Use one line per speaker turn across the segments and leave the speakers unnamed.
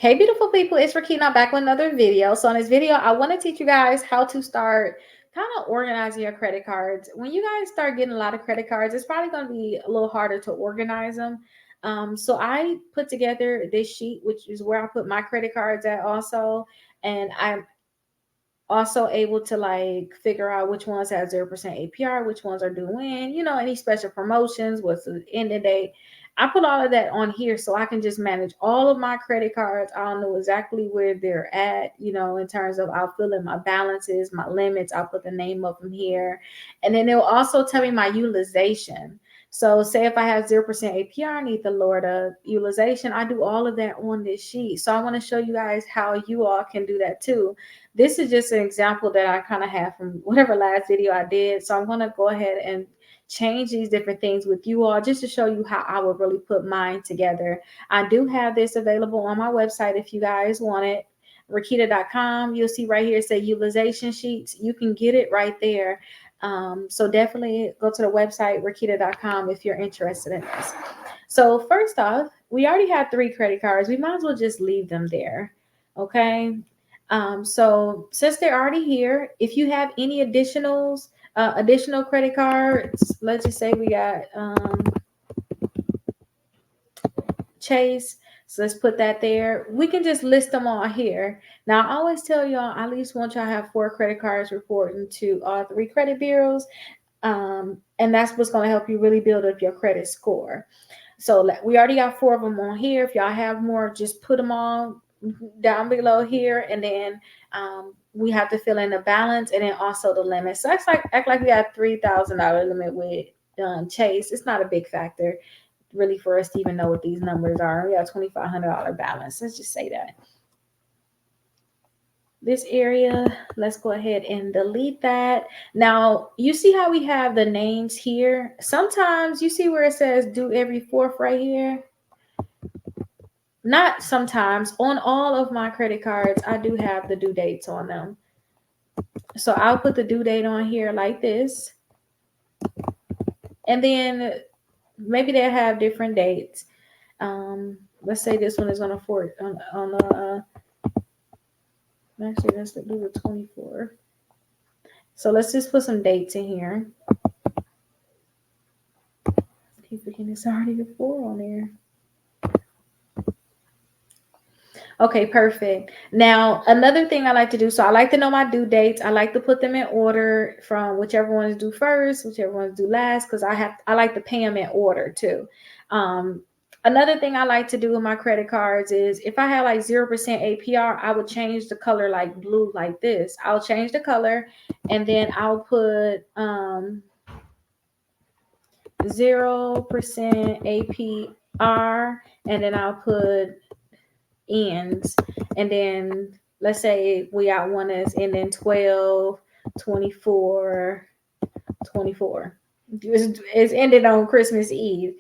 Hey, beautiful people, it's Rickita back with another video. So in this video, I want to teach you guys how to start kind of organizing your credit cards. When you guys start getting a lot of credit cards, it's probably going to be a little harder to organize them. So I put together this sheet, which is where I put my credit cards at also. And I'm also able to like figure out which ones have 0% APR, which ones are due when, any special promotions, what's the end of date. I put all of that on here so I can just manage all of my credit cards. I'll know exactly where they're at, in terms of I'll fill in my balances, my limits. I'll put the name of them here. And then it'll also tell me my utilization. So say if I have 0% APR, I need to lower the utilization. I do all of that on this sheet. So I want to show you guys how you all can do that too. This is just an example that I kind of have from whatever last video I did. So I'm going to go ahead and change these different things with you all just to show you how I would really put mine together. I do have this available on my website if you guys want it. Rickita.com. You'll see right here, say utilization sheets. You can get it right there. So definitely go to the website, Rickita.com, if you're interested in this. So first off, we already have 3 credit cards. We might as well just leave them there. Okay. So since they're already here, if you have any additional credit cards, let's just say we got Chase. So let's put that there. We can just list them all here. Now, I always tell y'all, I at least want y'all to have 4 credit cards reporting to all 3 credit bureaus. And that's what's going to help you really build up your credit score. So we already got 4 of them on here. If y'all have more, just put them all down below here. And then we have to fill in the balance and then also the limit. So act like we have $3,000 limit with Chase. It's not a big factor really for us to even know what these numbers are. We have $2,500 balance. Let's just say that. This area, let's go ahead and delete that. Now, you see how we have the names here? Sometimes you see where it says due every 4th right here? Not sometimes. On all of my credit cards, I do have the due dates on them. So I'll put the due date on here like this. And then maybe they'll have different dates. Let's say this one is on actually let's do the 24. So let's just put some dates in here. Keep forgetting it's already the 4 on there. Okay, perfect. Now, another thing I like to do, so I like to know my due dates. I like to put them in order from whichever one's due first, whichever one's due last, because I like to pay them in order too. Another thing I like to do with my credit cards is if I have like 0% APR, I would change the color like blue like this. I'll change the color and then I'll put 0% APR and then I'll put ends. And then let's say we got one that's ending 12, 24, 24. It's ended on Christmas Eve.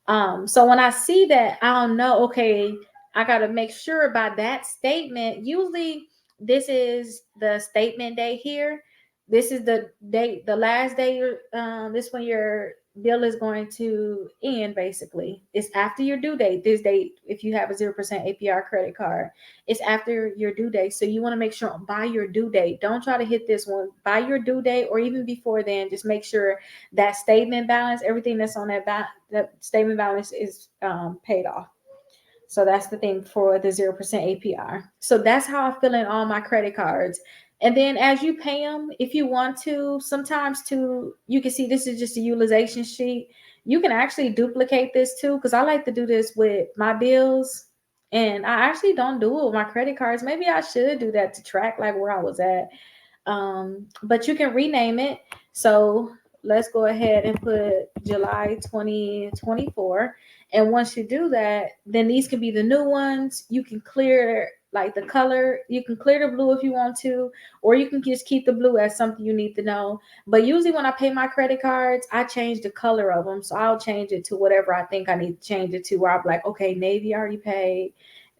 So when I see that, I'll know, okay, I got to make sure by that statement. Usually this is the statement day here. This is the date, the last day, this when your bill is going to end, basically. It's after your due date. This date, if you have a 0% APR credit card, it's after your due date. So you want to make sure by your due date. Don't try to hit this one by your due date or even before then. Just make sure that statement balance, everything that's on that statement balance is paid off. So that's the thing for the 0% APR. So that's how I fill in all my credit cards. And then as you pay them, if you want to, sometimes too, you can see this is just a utilization sheet. You can actually duplicate this too, because I like to do this with my bills. And I actually don't do it with my credit cards. Maybe I should do that to track like where I was at. But you can rename it. So let's go ahead and put July 2024. And once you do that, then these can be the new ones. You can clear like the color. You can clear the blue if you want to, or you can just keep the blue as something you need to know. But usually when I pay my credit cards, I change the color of them. So I'll change it to whatever I think I need to change it to, where I'm like, okay, navy already paid.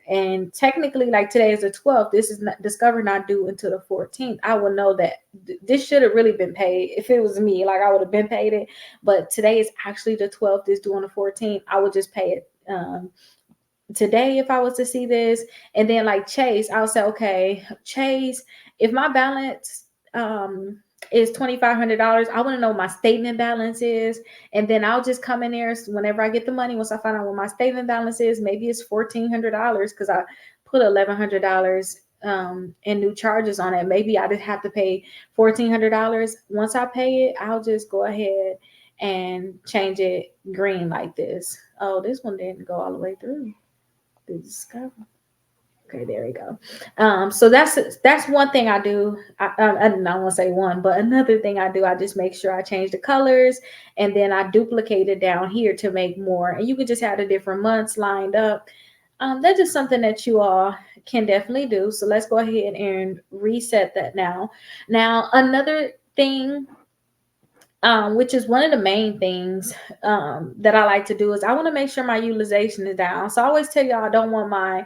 And technically, like today is the 12th. This is not Discover not due until the 14th. I will know that this should have really been paid. If it was me, like I would have been paid it. But today is actually the 12th. Is due on the 14th. I would just pay it today if I was to see this. And then like Chase, I'll say, okay, Chase, if my balance is $2,500, I want to know what my statement balance is. And then I'll just come in there whenever I get the money. Once I find out what my statement balance is, maybe it's $1,400 because I put $1,100 in new charges on it. Maybe I just have to pay $1,400. Once I pay it, I'll just go ahead and change it green like this. Oh, this one didn't go all the way through. Discover. Okay, there we go. So that's one thing I do. I don't want to say one, but another thing I do, I just make sure I change the colors, and then I duplicate it down here to make more. And you can just have the different months lined up. That's just something that you all can definitely do. So let's go ahead and reset that now. Now, another thing, which is one of the main things that I like to do, is I want to make sure my utilization is down. So I always tell y'all I don't want my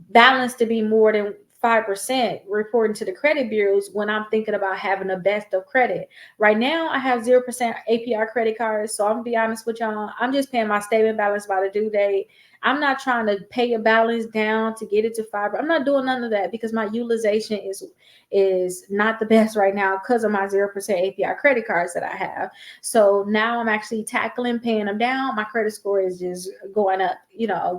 balance to be more than 5% reporting to the credit bureaus when I'm thinking about having the best of credit. Right now, I have 0% APR credit cards. So I'm gonna be honest with y'all, I'm just paying my statement balance by the due date. I'm not trying to pay a balance down to get it to 5. I'm not doing none of that because my utilization is not the best right now because of my 0% APR credit cards that I have. So now I'm actually tackling paying them down. My credit score is just going up,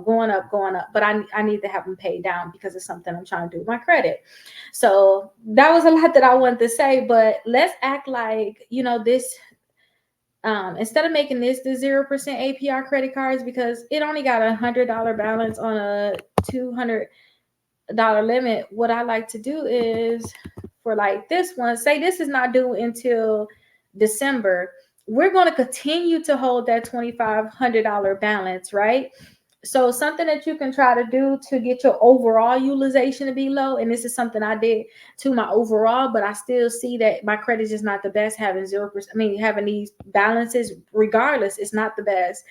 going up, going up. But I need to have them paid down because it's something I'm trying to do with my credit. So that was a lot that I wanted to say, but let's act like, this, instead of making this the 0% APR credit cards, because it only got $100 balance on a $200 limit. What I like to do is, for like this one, say this is not due until December, we're going to continue to hold that $2,500 balance, right? So something that you can try to do to get your overall utilization to be low, and this is something I did to my overall, but I still see that my credit is just not the best. Having 0%, having these balances, regardless, it's not the best.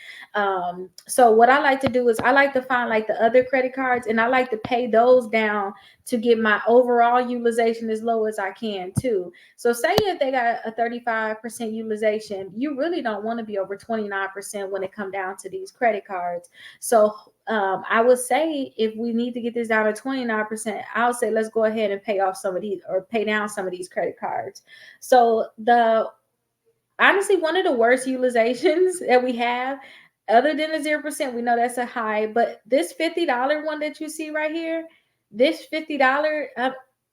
So what I like to do is I like to find like the other credit cards, and I like to pay those down to get my overall utilization as low as I can too. So say if they got a 35% utilization, you really don't want to be over 29% when it come down to these credit cards. So I would say if we need to get this down to 29%, I'll say let's go ahead and pay off some of these, or pay down some of these credit cards. So honestly, one of the worst utilizations that we have, other than the 0%, we know that's a high, but this $50 one that you see right here, this $50,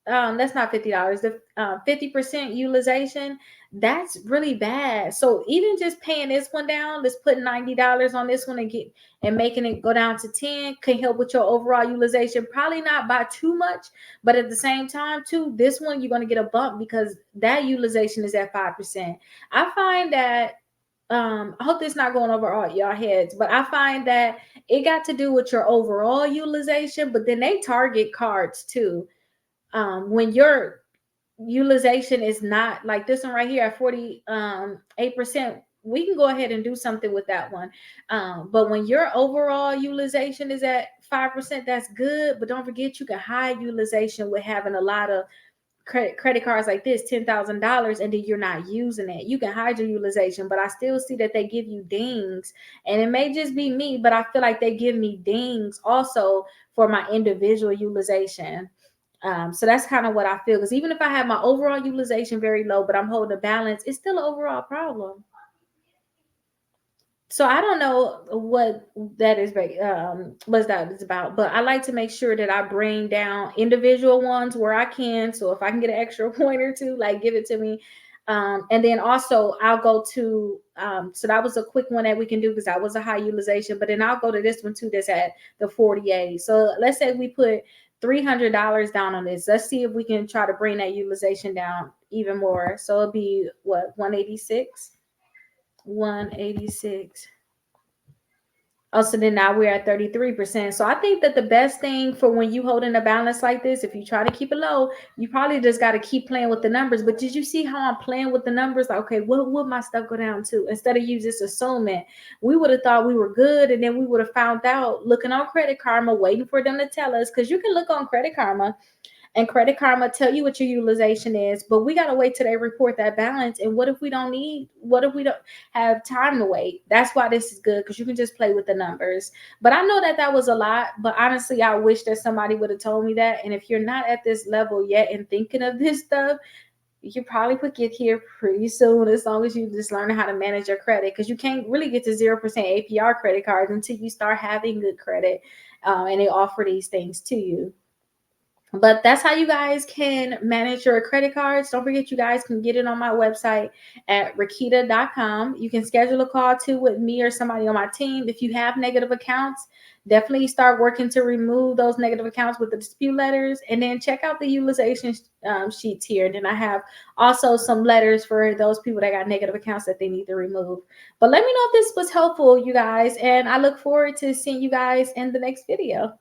that's not $50, the 50% utilization, that's really bad. So even just paying this one down, let's put $90 on this one and making it go down to 10 can help with your overall utilization. Probably not by too much, but at the same time too, this one you're going to get a bump because that utilization is at 5%. I find that, I hope this not going over all y'all heads, but I find that it got to do with your overall utilization, but then they target cards too. When your utilization is not like this one right here at 48%, we can go ahead and do something with that one. But when your overall utilization is at 5%, that's good. But don't forget, you can hide utilization with having a lot of credit cards like this, $10,000, and then you're not using it. You can hide your utilization, but I still see that they give you dings, and it may just be me, but I feel like they give me dings also for my individual utilization. So that's kind of what I feel, because even if I have my overall utilization very low, but I'm holding a balance, it's still an overall problem. So I don't know what that is about, but I like to make sure that I bring down individual ones where I can. So if I can get an extra point or two, like give it to me. And then also I'll go to so that was a quick one that we can do because that was a high utilization, but then I'll go to this one too that's at the 48. So let's say we put $300 down on this. Let's see if we can try to bring that utilization down even more. So it'll be what, 186? 186. Oh, so then now we're at 33%. So I think that the best thing for when you holding a balance like this, if you try to keep it low, you probably just got to keep playing with the numbers. But did you see how I'm playing with the numbers? Like, okay, what would my stuff go down to? Instead of use this assessment, we would have thought we were good, and then we would have found out looking on Credit Karma, waiting for them to tell us, because you can look on Credit Karma And Credit Karma tell you what your utilization is, but we gotta wait till they report that balance. And what if we don't need? What if we don't have time to wait? That's why this is good, because you can just play with the numbers. But I know that that was a lot. But honestly, I wish that somebody would have told me that. And if you're not at this level yet and thinking of this stuff, you probably could get here pretty soon, as long as you just learn how to manage your credit, because you can't really get to 0% APR credit cards until you start having good credit, and they offer these things to you. But that's how you guys can manage your credit cards. Don't forget, you guys can get it on my website at Rickita.com. You can schedule a call too with me or somebody on my team. If you have negative accounts, definitely start working to remove those negative accounts with the dispute letters, and then check out the utilization sheets here. And then I have also some letters for those people that got negative accounts that they need to remove. But let me know if this was helpful, you guys, and I look forward to seeing you guys in the next video.